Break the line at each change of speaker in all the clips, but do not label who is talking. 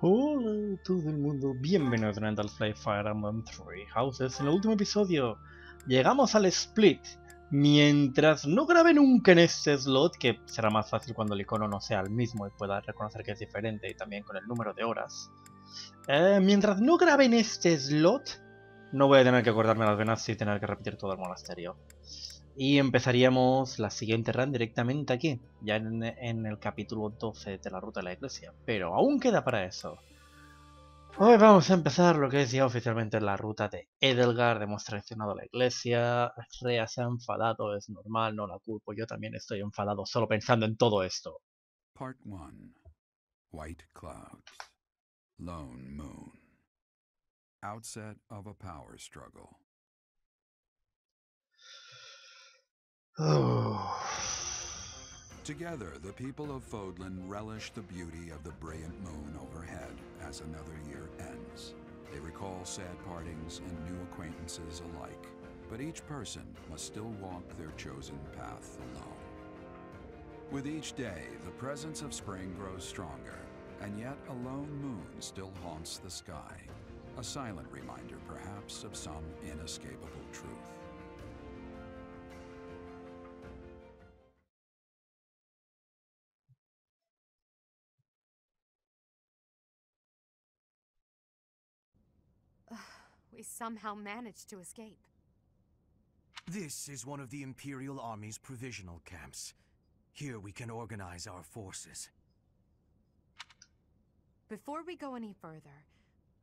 Hola a todo el mundo, bienvenidos a Let's Play Fire Emblem Three Houses. En el último episodio llegamos al split. Mientras no grabe nunca en este slot, que será más fácil cuando el icono no sea el mismo y pueda reconocer que es diferente, y también con el número de horas. Mientras no grabe en este slot, no voy a tener que acordarme las venas y tener que repetir todo el monasterio. Y empezaríamos la siguiente run directamente aquí, ya en el capítulo 12 de la ruta de la iglesia. Pero aún queda para eso. Hoy vamos a empezar lo que es ya oficialmente la ruta de Edelgard. Hemos traicionado a la iglesia, Rea se ha enfadado, es normal, no la culpo, yo también estoy enfadado solo pensando en todo esto.
Part 1. White Clouds. Lone Moon. Outset of a power struggle. Together, the people of Fodlan relish the beauty of the brilliant moon overhead as another year ends. They recall sad partings and new acquaintances alike, but each person must still walk their chosen path alone. With each day, the presence of spring grows stronger, and yet a lone moon still haunts the sky, a silent reminder perhaps of some inescapable truth.
We somehow managed to escape.
This is one of the Imperial Army's provisional camps. Here we can organize our forces.
Before we go any further,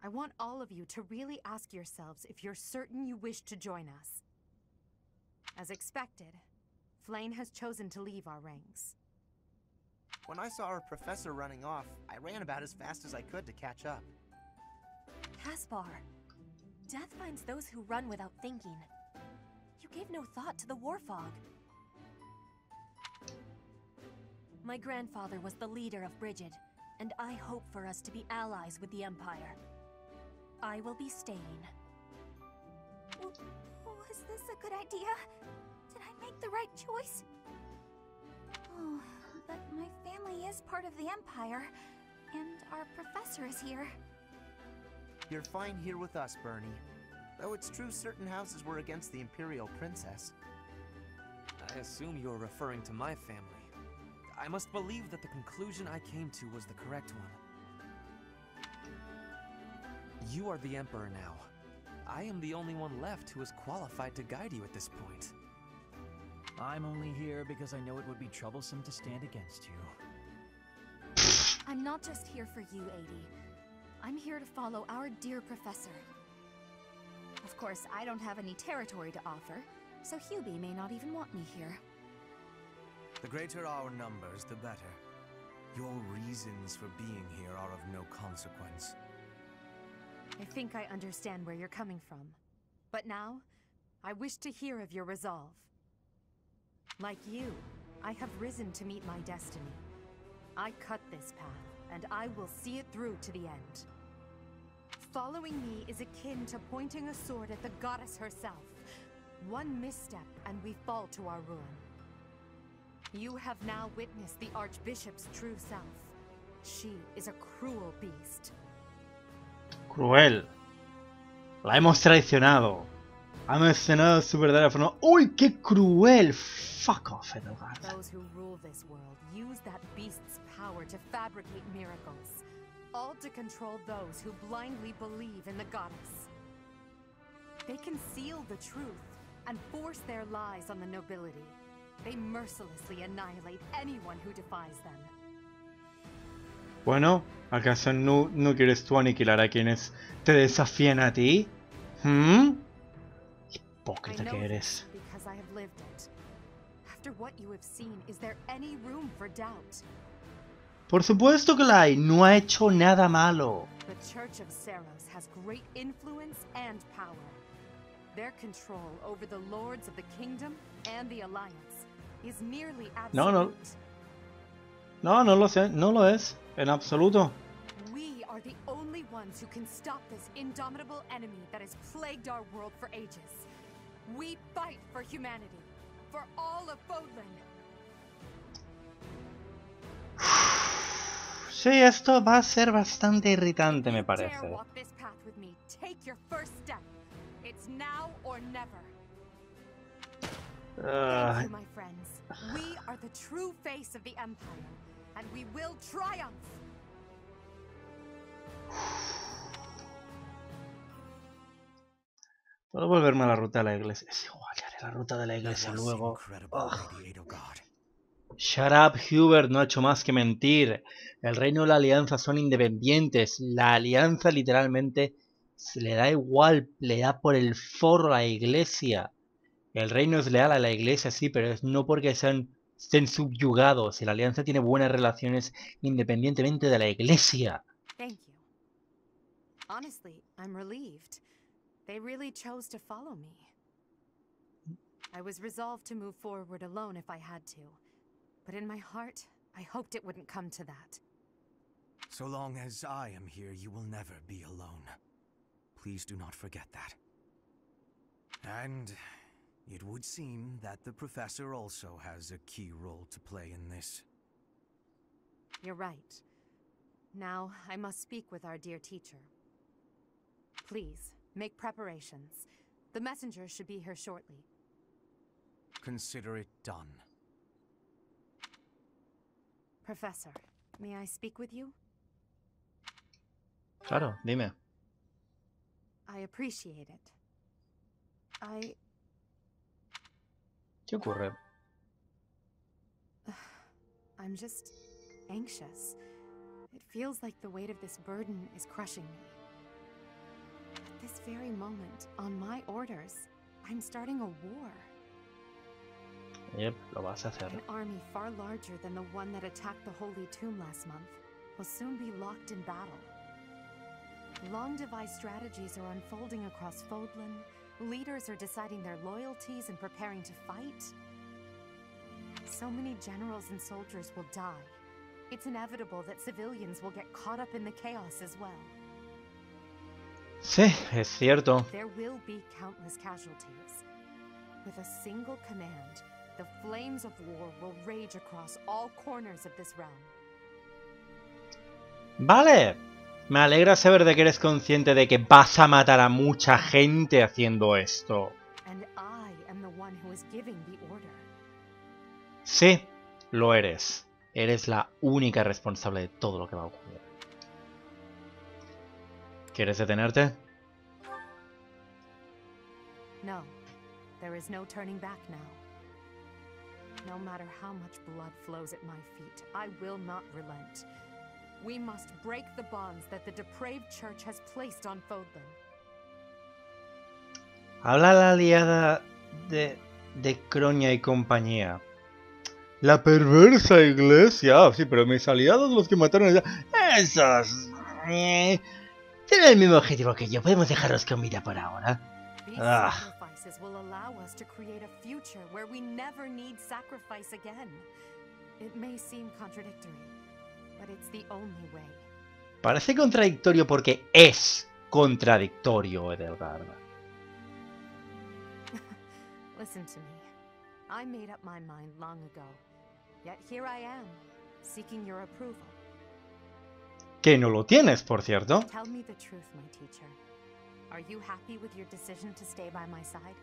I want all of you to really ask yourselves if you're certain you wish to join us. As expected, Flayn has chosen to leave our ranks.
When I saw our professor running off, I ran about as fast as I could to catch up.
Caspar, death finds those who run without thinking. You gave no thought to the war fog. My grandfather was the leader of Brigid, and I hope for us to be allies with the Empire. I will be staying.
Was this a good idea? Did I make the right choice? Oh, but my family is part of the Empire, and our professor is here.
You're fine here with us, Bernie. Though it's true certain houses were against the Imperial Princess.
I assume you're referring to my family. I must believe that the conclusion I came to was the correct one. You are the Emperor now. I am the only one left who is qualified to guide you at this point.
I'm only here because I know it would be troublesome to stand against you.
I'm not just here for you, Adi. I'm here to follow our dear professor. Of course, I don't have any territory to offer, so Hubie may not even want me here.
The greater our numbers, the better. Your reasons for being here are of no consequence.
I think I understand where you're coming from. But now, I wish to hear of your resolve. Like you, I have risen to meet my destiny. I cut this path, and I will see it through to the end. Following me is akin to pointing a sword at the goddess herself. One misstep, and we fall to our ruin. You have now witnessed the Archbishop's true self. She is a cruel beast.
Cruel. La hemos traicionado. Ha mencionado su verdadera forma. ¡Uy, qué cruel! Fuck off, Edelgard.
Those who rule this world use that beast's power to fabricate miracles, all to control those who blindly believe in the goddess. They conceal the truth and force their lies on the nobility. They mercilessly annihilate anyone who defies them.
Bueno, ¿acaso no quieres tú aniquilar a quienes te desafían a ti? Hipócrita que eres.
Because I have lived it. After what you have seen, is there any room for doubt?
Por supuesto que la hay. No ha hecho nada malo.
The Church of Seros has great influence and power. Their control over the lords of the kingdom and the alliance is nearly absolute.
No lo sé, no lo es, en absoluto.
We are the only ones who can stop this indomitable enemy that has plagued our world for ages. We fight for humanity, for all of Fodlan.
Sí, esto va a ser bastante irritante, me parece.
Thank you, my friends. We are the true face of the Empire, and we will triumph.
Puedo volverme a la ruta de la iglesia. Es igual, haré la ruta de la iglesia luego. Shut up, Hubert, no ha hecho más que mentir. El reino y la alianza son independientes. La alianza literalmente se le da igual, le da por el forro a la iglesia. El reino es leal a la iglesia, sí, pero es no porque estén subyugados. Y la alianza tiene buenas relaciones independientemente de la iglesia.
Thank you. Honestly, I'm relieved. They really chose to follow me. I was resolved to move forward alone if I had to. But in my heart, I hoped it wouldn't come to that.
So long as I am here, you will never be alone. Please do not forget that. And it would seem that the professor also has a key role to play in this.
You're right. Now, I must speak with our dear teacher. Please, make preparations. The messenger should be here shortly.
Consider it done.
Professor, may I speak with you?
Claro, dime.
I appreciate it.
¿Qué ocurre?
I'm just anxious. It feels like the weight of this burden is crushing me. At this very moment, on my orders, I'm starting a war.
Yep, lo vas a hacer.
An army far larger than the one that attacked the Holy Tomb last month will soon be locked in battle. Long-devised strategies are unfolding across Fodlan. Leaders are deciding their loyalties and preparing to fight. So many generals and soldiers will die. It's inevitable that civilians will get caught up in the chaos as well.
Sí, es cierto.
There will be countless casualties. With a single command, the flames of war will rage across all corners of this realm.
Vale. Me alegra saber de que eres consciente de que vas a matar a mucha gente haciendo esto.
And I am the one who is giving the order.
Sí, lo eres. Eres la única responsable de todo lo que va a ocurrir. ¿Quieres detenerte?
No, there is no turning back now. No matter how much blood flows at my feet, I will not relent. We must break the bonds that the depraved church has placed on Fodlan.
Habla la aliada de Croña y compañía. La perversa iglesia. Sí, pero mis aliados, los que mataron a esos... tienen el mismo objetivo que yo. Podemos dejarlos con vida por ahora.
These sacrifices will allow us to create a future where we never need sacrifice again. It may seem contradictory, but it's the only way.
Parece contradictorio porque es contradictorio, Edelgard.
Listen to me. I made up my mind long ago. Yet here I am, seeking your approval.
Que no lo tienes, por cierto.
Tell me the truth, my teacher. Are you happy with your decision to stay by my side?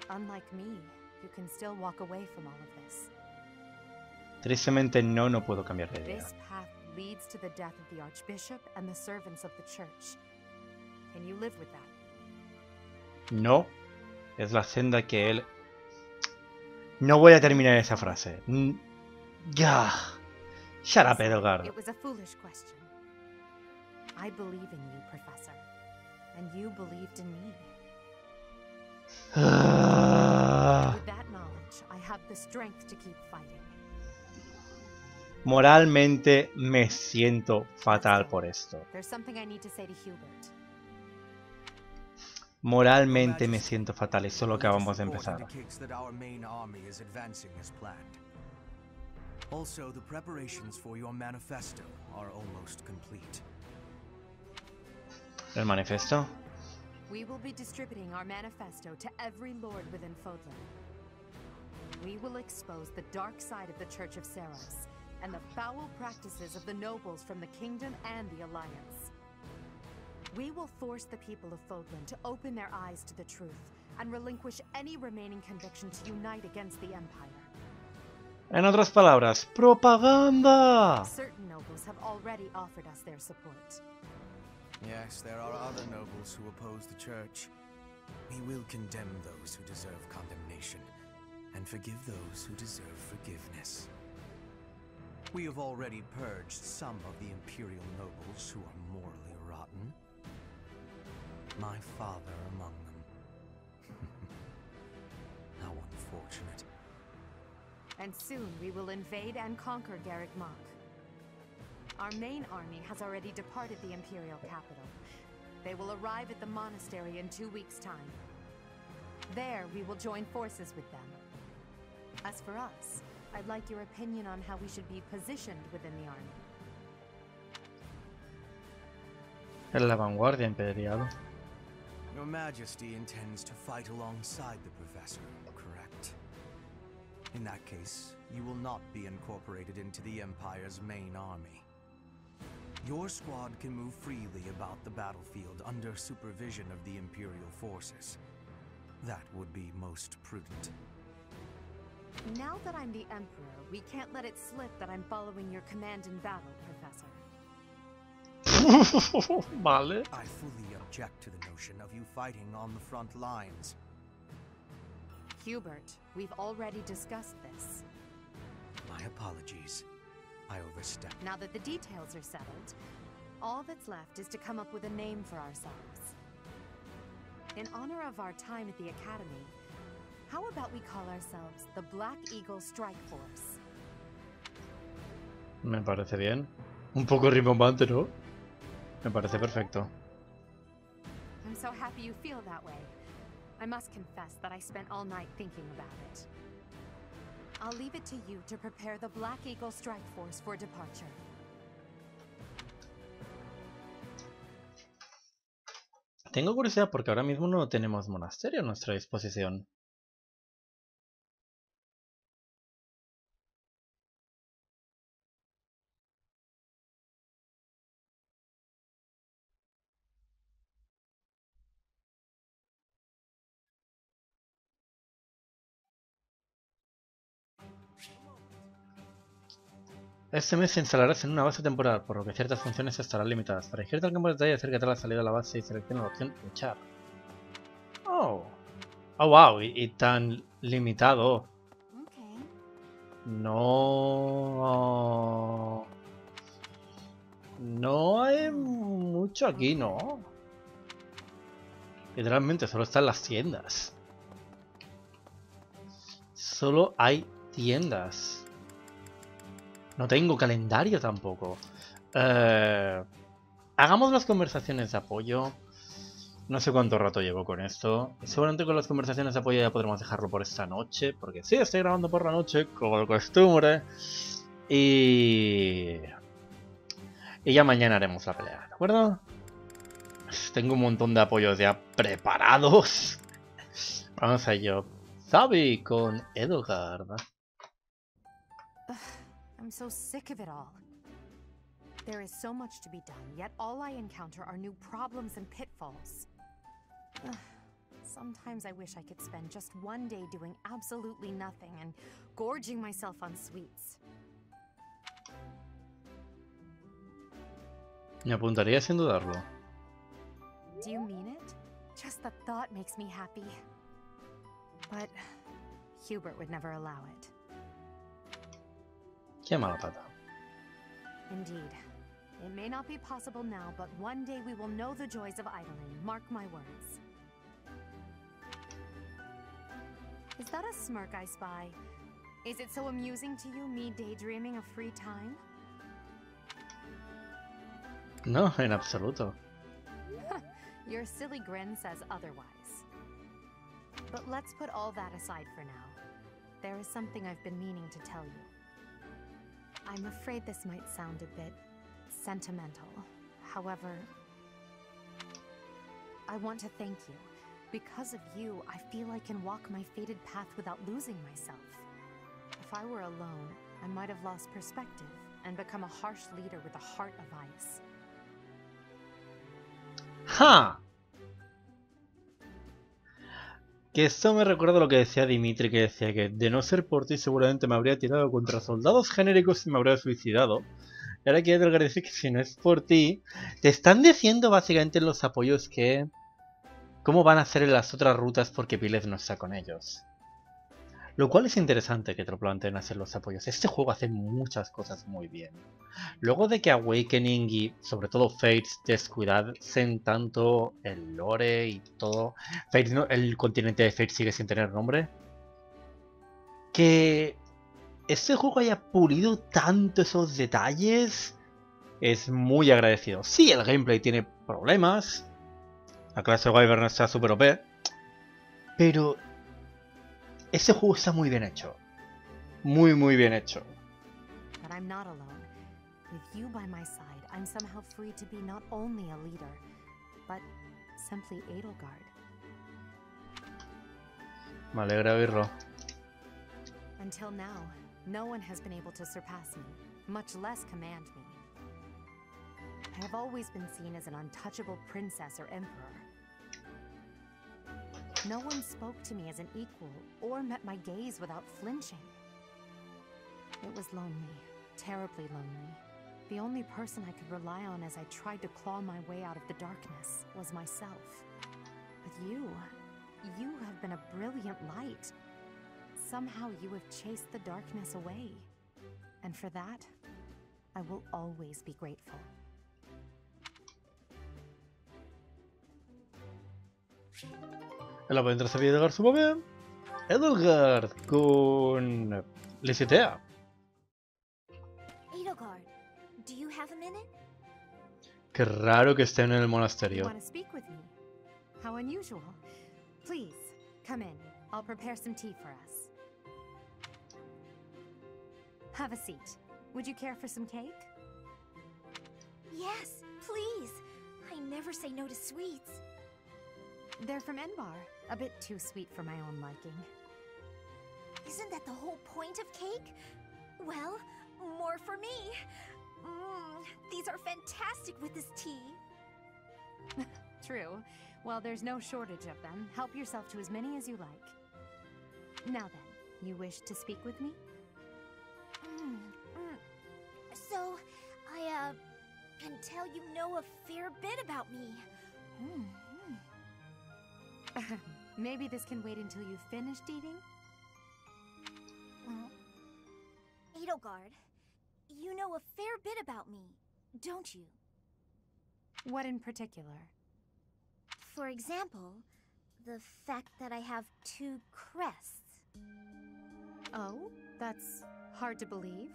Unlike me, you can still walk away from all of this.
Tristemente no puedo cambiar de idea.
This path leads to the death of the Archbishop and the servants of the Church. Can you live with that?
No, es la senda que él... No voy a terminar esa frase. Ya. Shut up, Edelgard.
It was a foolish question. I believe in you, Professor. And you believed in me. With that knowledge, I have the strength to keep fighting.
Moralmente me siento fatal por esto.
There's something I need to say to Hubert.
Moralmente me siento fatal y solo acabamos de empezar.
Also, the preparations for your manifesto are almost complete.
¿El manifiesto?
We will be distributing our manifesto to every lord within Fodlan. We will expose the dark side of the Church of Seros and the foul practices of the nobles from the kingdom and the Alliance. We will force the people of Fodlan to open their eyes to the truth and relinquish any remaining conviction to unite against the Empire.
En otras palabras, propaganda.
Certain nobles have already offered us their support.
Yes, there are other nobles who oppose the church. We will condemn those who deserve condemnation, and forgive those who deserve forgiveness. We have already purged some of the Imperial nobles who are morally rotten. My father among them. How unfortunate.
And soon we will invade and conquer Garreg Mach. Our main army has already departed the Imperial capital. They will arrive at the monastery in 2 weeks' time. There, we will join forces with them. As for us, I'd like your opinion on how we should be positioned within the army.
En la vanguardia imperial.
Your Majesty intends to fight alongside the Professor, correct? In that case, you will not be incorporated into the Empire's main army. Your squad can move freely about the battlefield under supervision of the Imperial forces. That would be most prudent.
Now that I'm the Emperor, we can't let it slip that I'm following your command in battle, Professor.
Vale.
I fully object to the notion of you fighting on the front lines.
Hubert, we've already discussed this.
My apologies. I overstepped.
Now that the details are settled, all that's left is to come up with a name for ourselves. In honor of our time at the Academy, how about we call ourselves the Black Eagle Strike Force?
Me parece bien. Un poco rimbombante, ¿no? Me parece perfecto.
I'm so happy you feel that way. I must confess that I spent all night thinking about it. I'll leave it to you to prepare the Black Eagle Strike Force for departure.
Tengo curiosidad porque ahora mismo no tenemos monasterio a nuestra disposición. Este mes se instalarás en una base temporal, por lo que ciertas funciones estarán limitadas. Para dirigirte al campo de batalla, acércate a la salida de la base y selecciona la opción luchar. Oh. Oh, wow, y tan limitado.
Okay.
No. No hay mucho aquí, ¿no? Literalmente solo están las tiendas. Solo hay tiendas. No tengo calendario tampoco. Hagamos las conversaciones de apoyo. No sé cuánto rato llevo con esto. Seguramente con las conversaciones de apoyo ya podremos dejarlo por esta noche. Porque sí, estoy grabando por la noche, como de costumbre. Y ya mañana haremos la pelea, ¿de acuerdo? Tengo un montón de apoyos ya preparados. Vamos a ello. Zabi con Edogard.
I'm so sick of it all. There is so much to be done, yet all I encounter are new problems and pitfalls. Sometimes I wish I could spend just one day doing absolutely nothing and gorging myself on sweets.
Me apuntaría sin dudarlo.
Do you mean it? Just the thought makes me happy. But Hubert would never allow it.
Qué mala pata.
Indeed. It may not be possible now, but one day we will know the joys of idling. Mark my words. Is that a smirk I spy? Is it so amusing to you, me daydreaming of free time?
No, en absoluto.
Your silly grin says otherwise. But let's put all that aside for now. There is something I've been meaning to tell you. I'm afraid this might sound a bit sentimental. However, I want to thank you. Because of you, I feel I can walk my fated path without losing myself. If I were alone, I might have lost perspective and become a harsh leader with a heart of ice.
¡Ja! Que esto me recuerda a lo que decía Dimitri, que decía que de no ser por ti seguramente me habría tirado contra soldados genéricos y me habría suicidado. Y ahora quiere Edgar decir que si no es por ti, te están diciendo básicamente en los apoyos que cómo van a hacer en las otras rutas porque Pilev no está con ellos. Lo cual es interesante que te lo planteen hacer los apoyos. Este juego hace muchas cosas muy bien. Luego de que Awakening y sobre todo Fates descuidasen tanto el lore y todo, Fates no, el continente de Fates sigue sin tener nombre, que este juego haya pulido tanto esos detalles es muy agradecido. Sí, el gameplay tiene problemas, la clase Wyvern está super OP, pero este juego está muy bien hecho. Muy bien hecho.
But I'm not alone. With you by my side, I'm somehow free to be not only a leader, but simply Edelgard.
Me alegra oírlo.
Until now, no one has been able to surpass me, much less command me. I have always been seen as an untouchable princess or emperor. No one spoke to me as an equal or met my gaze without flinching. It was lonely, terribly lonely. The only person I could rely on as I tried to claw my way out of the darkness was myself. But you have been a brilliant light. Somehow you have chased the darkness away. And for that, I will always be grateful.
En la mientras había Edelgard su papel, Edelgard con Licitea.
Edelgard, do you have a minute?
Qué raro que estén en el monasterio.
Want to speak with me? How unusual. Please, come in. I'll prepare some tea for us. Have a seat. Would you care for some cake?
Yes, please. I never say no to sweets.
They're from Enbar. A bit too sweet for my own liking.
Isn't that the whole point of cake? Well, more for me. These are fantastic with this tea.
True. Well, there's no shortage of them. Help yourself to as many as you like. Now then, you wish to speak with me?
So, I can tell you know a fair bit about me.
Maybe this can wait until you've finished eating?
Edelgard, you know a fair bit about me, don't you?
What in particular?
For example, the fact that I have 2 crests.
Oh, that's hard to believe.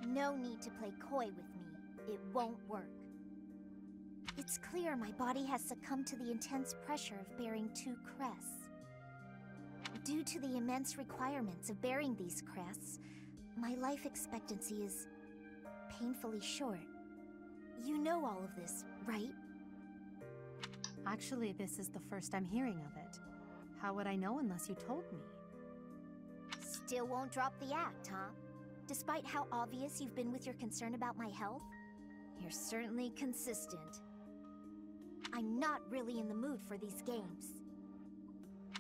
No need to play coy with me. It won't work. It's clear my body has succumbed to the intense pressure of bearing 2 crests. Due to the immense requirements of bearing these crests, my life expectancy is painfully short. You know all of this, right?
Actually, this is the first I'm hearing of it. How would I know unless you told me?
Still won't drop the act, huh? Despite how obvious you've been with your concern about my health, you're certainly consistent. I'm not really in the mood for these games.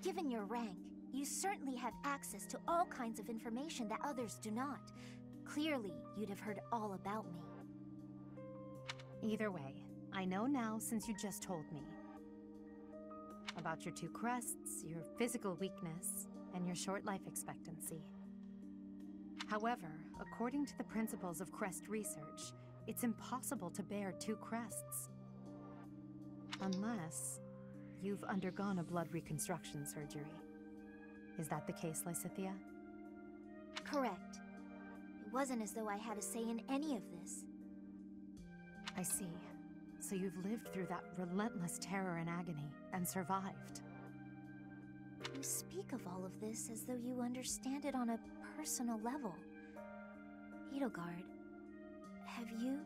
Given your rank, you certainly have access to all kinds of information that others do not. Clearly, you'd have heard all about me.
Either way, I know now since you just told me. About your 2 crests, your physical weakness, and your short life expectancy. However, according to the principles of crest research, it's impossible to bear 2 crests. Unless you've undergone a blood reconstruction surgery. Is that the case, Lysithea?
Correct. It wasn't as though I had a say in any of this.
I see. So you've lived through that relentless terror and agony, and survived.
You speak of all of this as though you understand it on a personal level. Edelgard, have you?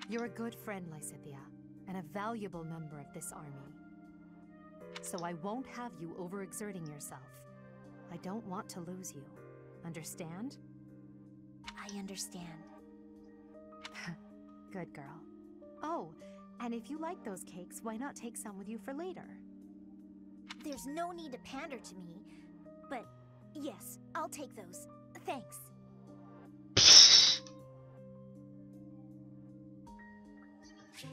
You're a good friend, Lysithea, and a valuable member of this army. So I won't have you overexerting yourself. I don't want to lose you. Understand?
I understand.
Good girl. Oh, and if you like those cakes, why not take some with you for later?
There's no need to pander to me, but yes, I'll take those. Thanks.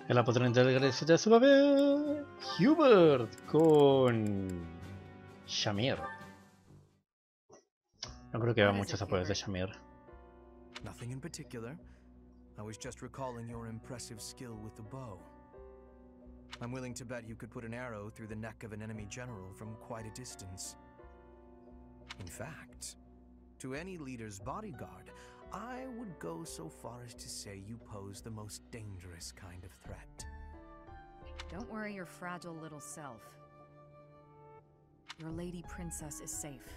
El apoderante del Garreg ya se va a ver Hubert con Shamir. No creo que haya muchos apoyos de Shamir.
Nothing in particular. I was just recalling your impressive skill with the bow. I'm willing to bet you could put an arrow through the neck of an enemy general from quite a distance. In fact, to any leader's bodyguard, I would go so far as to say you pose the most dangerous kind of threat.
Don't worry your fragile little self. Your lady princess is safe.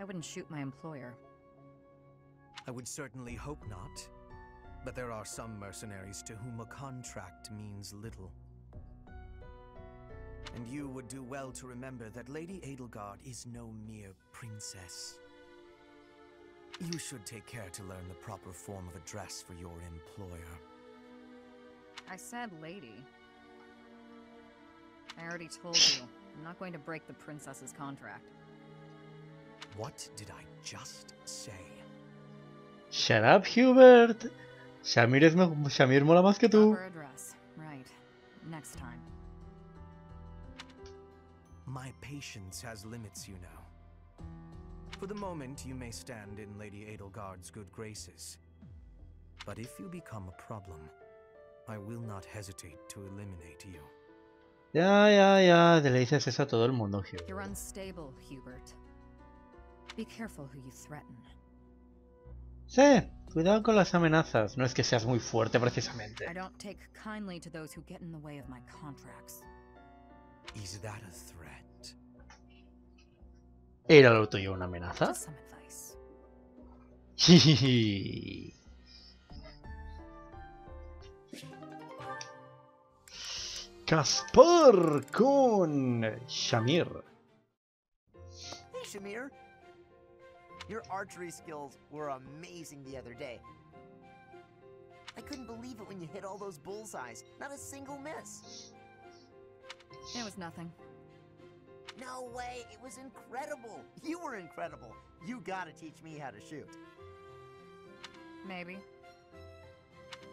I wouldn't shoot my employer.
I would certainly hope not. But there are some mercenaries to whom a contract means little. And you would do well to remember that Lady Edelgard is no mere princess. You should take care to learn the proper form of address for your employer.
I said lady. I already told you, I'm not going to break the princess's contract.
What did I just say?
Shut up, Hubert. Shamir mola más que tú.
Proper address. Right. Next time.
My patience has limits, you know. For the moment, you may stand in Lady Edelgard's good graces. But if you become a problem, I will not hesitate to eliminate you.
Ya, le dices eso a todo el mundo, Hubert.
You're unstable, Hubert. Be careful who you threaten.
Sí, cuidado con las amenazas. No es que seas muy fuerte, precisamente.
I don't take kindly to those who get in the way of my contracts.
Is that a threat?
¿Era lo tuyo una amenaza?
Just some advice.
Caspar con Shamir.
Hey, Shamir. Your archery skills were amazing the other day. I couldn't believe it when you hit all those bullseyes. Not a single miss.
It was nothing.
No way, it was incredible. You were incredible. You gotta teach me how to shoot.
Maybe.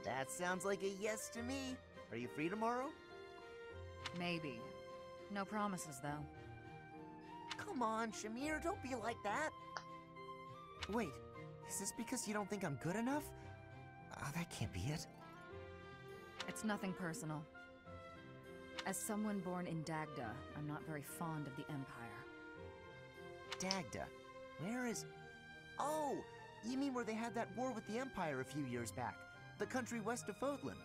That sounds like a yes to me. Are you free tomorrow?
Maybe. No promises, though.
Come on, Shamir, don't be like that. Wait, is this because you don't think I'm good enough? That can't be it.
It's nothing personal. As someone born in Dagda, I'm not very fond of the Empire.
Dagda? Where is... Oh! You mean where they had that war with the Empire a few years back? The country west of Fodlan.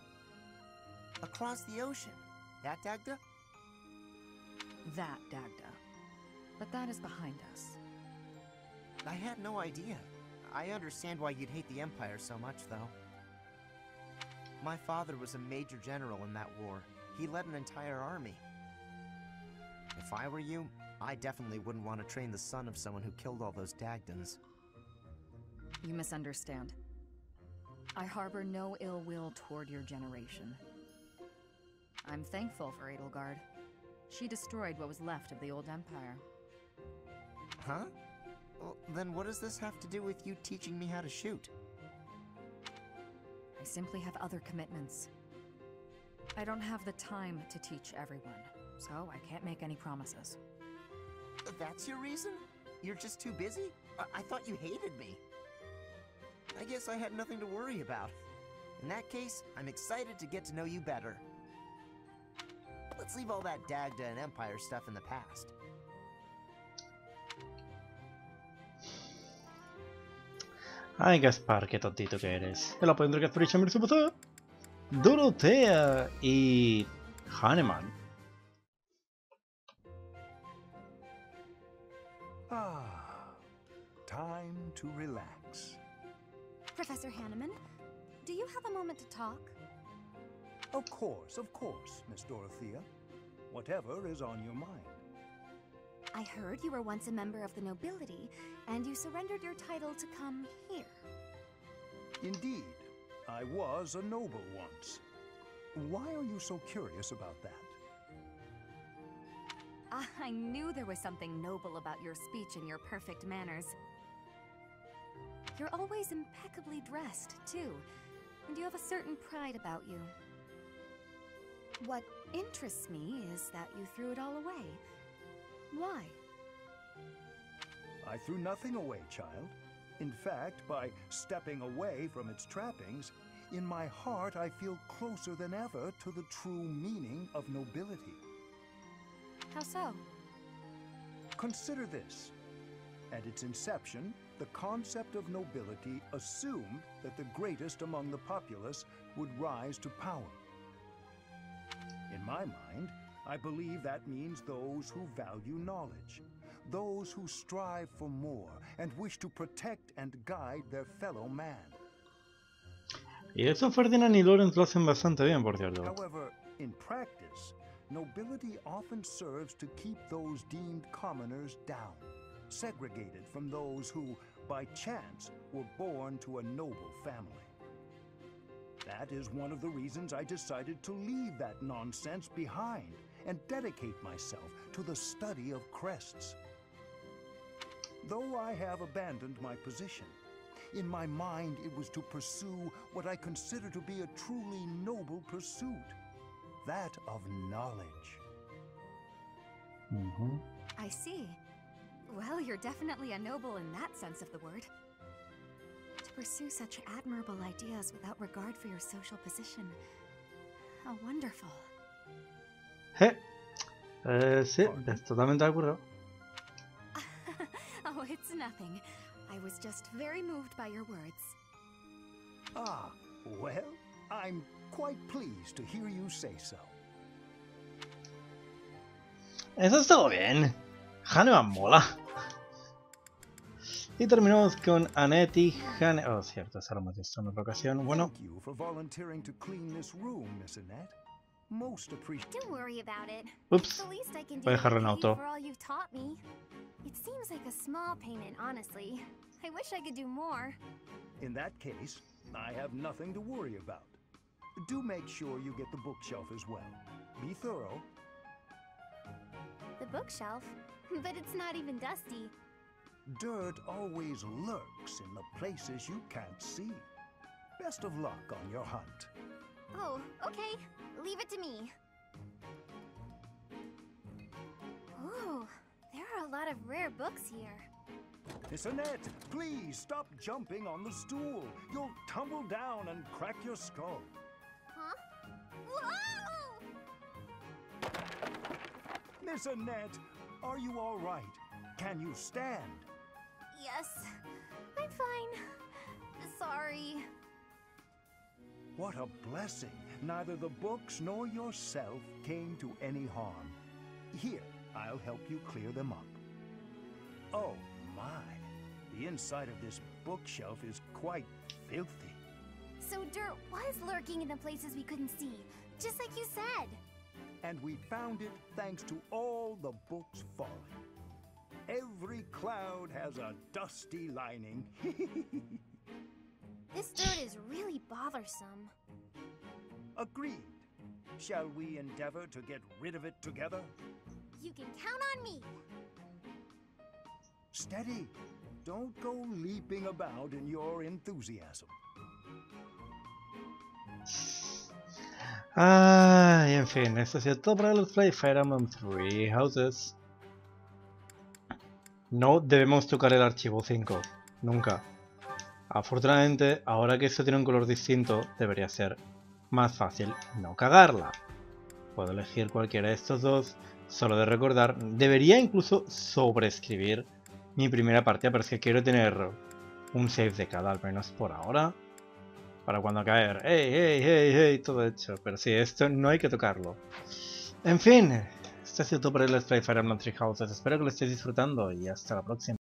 Across the ocean. That Dagda?
That Dagda. But that is behind us.
I had no idea. I understand why you'd hate the Empire so much, though. My father was a major general in that war. He led an entire army. If I were you, I definitely wouldn't want to train the son of someone who killed all those Dagdans.
You misunderstand. I harbor no ill will toward your generation. I'm thankful for Edelgard. She destroyed what was left of the old Empire.
Huh? Well, then what does this have to do with you teaching me how to shoot?
I simply have other commitments. I don't have the time to teach everyone, so I can't make any promises.
That's your reason? You're just too busy? I thought you hated me. I guess I had nothing to worry about. In that case, I'm excited to get to know you better. Let's leave all that Dagda and Empire stuff in the past.
Ay, Gaspar, qué tontito que eres. El apoyo que Gaspar y Shamir se pasó. Dorothea y Hahnemann.
Time to relax.
Professor Hahnemann, do you have a moment to talk?
Of course, Miss Dorothea. Whatever is on your mind.
I heard you were once a member of the nobility, and you surrendered your title to come here.
Indeed, I was a noble once. Why are you so curious about that?
I knew there was something noble about your speech and your perfect manners. You're always impeccably dressed, too, and you have a certain pride about you. What interests me is that you threw it all away. Why?
I threw nothing away, child. In fact, by stepping away from its trappings, in my heart I feel closer than ever to the true meaning of nobility.
How so?
Consider this. At its inception, the concept of nobility assumed that the greatest among the populace would rise to power. In my mind, I believe that means those who value knowledge, those who strive for more and wish to protect and guide their fellow man.
Y eso Ferdinand y Lawrence lo hacen bastante bien, por cierto.
However, in practice, nobility often serves to keep those deemed commoners down, segregated from those who, by chance, were born to a noble family. That is one of the reasons I decided to leave that nonsense behind and dedicate myself to the study of crests. Though I have abandoned my position, in my mind it was to pursue what I consider to be a truly noble pursuit, that of knowledge.
I see. Well, you're definitely a noble in that sense of the word. To pursue such admirable ideas without regard for your social position. How wonderful.
Sí, totalmente de acuerdo.
Oh, it's nothing. I was just very moved by your words.
Ah, well, I'm quite pleased to hear you say so.
Eso estuvo bien. Hahnemann mola. Y terminamos con Annette y Hahnemann. Oh, cierto, eso lo hemos visto en otra ocasión. Bueno.
Thank you for volunteering to clean this room, Miss Annette. Most appreciated.
Don't worry about it.
Ups.
It's the least I can do
Voy a dejarlo en
to pay you
auto.
for all you've taught me. It seems like a small payment, honestly. I wish I could do more.
In that case, I have nothing to worry about. Do make sure you get the bookshelf as well. Be thorough.
The bookshelf? But it's not even dusty.
Dirt always lurks in the places you can't see. Best of luck on your hunt.
Oh, okay. Leave it to me. Ooh, there are a lot of rare books here.
Miss Annette, please stop jumping on the stool. You'll tumble down and crack your skull.
Huh? Whoa!
Miss Annette, are you all right? Can you stand?
Yes, I'm fine. Sorry.
What a blessing. Neither the books nor yourself came to any harm. Here, I'll help you clear them up. Oh my, the inside of this bookshelf is quite filthy.
So dirt was lurking in the places we couldn't see, just like you said.
And we found it thanks to all the books falling. Every cloud has a dusty lining.
This dirt is really bothersome.
Agreed. Shall we endeavor to get rid of it together?
You can count on me.
Steady. Don't go leaping about in your enthusiasm.
Ah, y en fin, esto ha sido todo para Let's Play Fire Emblem Three Houses. No debemos tocar el archivo 5, nunca. Afortunadamente, ahora que esto tiene un color distinto, debería ser más fácil no cagarla. Puedo elegir cualquiera de estos dos, solo de recordar. Debería incluso sobreescribir mi primera partida, pero es que quiero tener un save de cada, al menos por ahora. Para cuando caer, hey, todo hecho. Pero sí, esto no hay que tocarlo. En fin, esto ha sido todo por el Let's Play Fire Emblem Three Houses. Espero que lo estéis disfrutando y hasta la próxima.